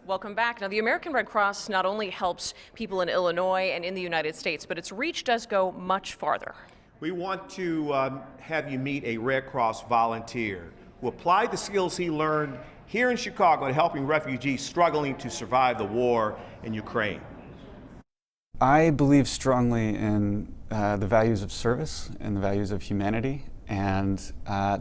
Welcome back. Now, the American Red Cross not only helps people in Illinois and in the United States, but its reach does go much farther. We want to have you meet a Red Cross volunteer who applied the skills he learned here in Chicago to helping refugees struggling to survive the war in Ukraine. I believe strongly in the values of service and the values of humanity, and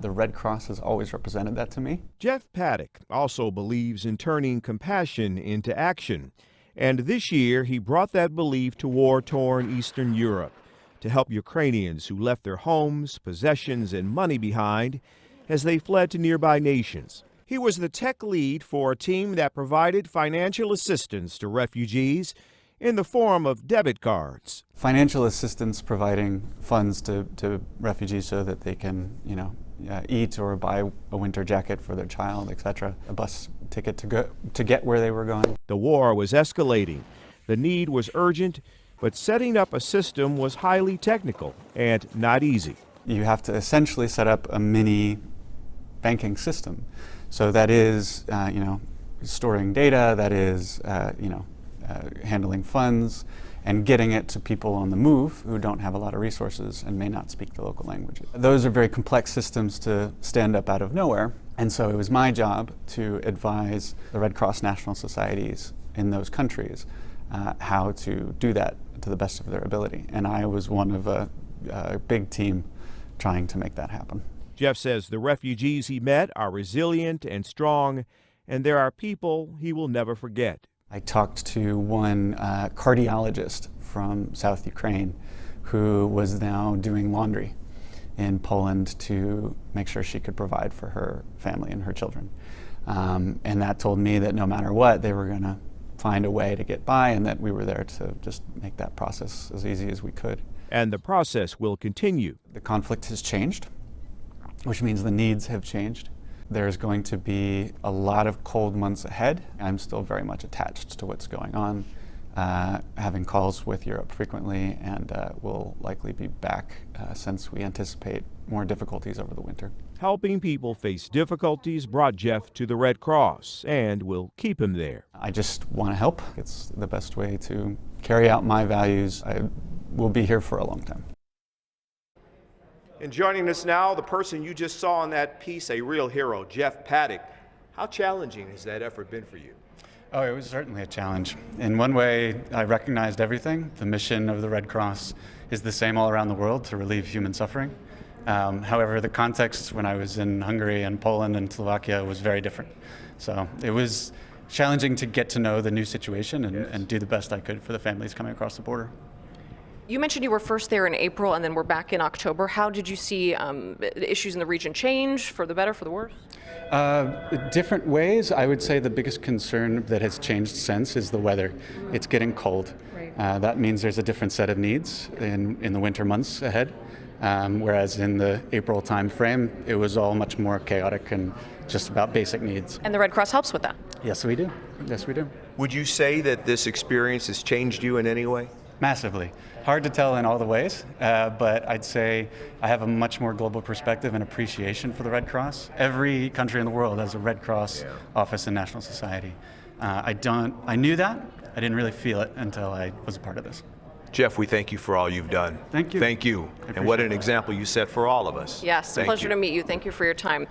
the Red Cross has always represented that to me. Jeff Paddock also believes in turning compassion into action, and this year he brought that belief to war-torn Eastern Europe to help Ukrainians who left their homes, possessions, and money behind as they fled to nearby nations. He was the tech lead for a team that provided financial assistance to refugees in the form of debit cards. Financial assistance, providing funds to refugees so that they can, eat or buy a winter jacket for their child, etc. A bus ticket to get where they were going. The war was escalating. The need was urgent, but setting up a system was highly technical and not easy. You have to essentially set up a mini banking system. So that is, storing data, that is, handling funds and getting it to people on the move who don't have a lot of resources and may not speak the local language. Those are very complex systems to stand up out of nowhere, and so it was my job to advise the Red Cross national societies in those countries how to do that to the best of their ability. And I was one of a big team trying to make that happen. Jeff says the refugees he met are resilient and strong, and there are people he will never forget. I talked to one cardiologist from South Ukraine who was now doing laundry in Poland to make sure she could provide for her family and her children. And that told me that no matter what, they were going to find a way to get by, and that we were there to just make that process as easy as we could. And the process will continue. The conflict has changed, which means the needs have changed. There's going to be a lot of cold months ahead. I'm still very much attached to what's going on, having calls with Europe frequently, and will likely be back since we anticipate more difficulties over the winter. Helping people face difficulties brought Jeff to the Red Cross and will keep him there. I just want to help. It's the best way to carry out my values. I will be here for a long time. And joining us now, the person you just saw in that piece, a real hero, Jeff Paddock. How challenging has that effort been for you? Oh, it was certainly a challenge. In one way, I recognized everything. The mission of the Red Cross is the same all around the world, to relieve human suffering. However, the context when I was in Hungary and Poland and Slovakia was very different. So it was challenging to get to know the new situation and do the best I could for the families coming across the border. You mentioned you were first there in April and then we're back in October. How did you see issues in the region change, for the better, for the worse? Different ways. I would say the biggest concern that has changed since is the weather. It's getting cold. Right. That means there's a different set of needs in the winter months ahead, whereas in the April time frame, it was all much more chaotic and just about basic needs. And the Red Cross helps with that? Yes, we do. Yes, we do. Would you say that this experience has changed you in any way? Massively. Hard to tell in all the ways, but I'd say I have a much more global perspective and appreciation for the Red Cross. Every country in the world has a Red Cross office in National Society. I knew that. I didn't really feel it until I was a part of this. Jeff, we thank you for all you've done. Thank you. Thank you. And what an example you set for all of us. Yes, Thank pleasure you. to meet you. Thank you for your time.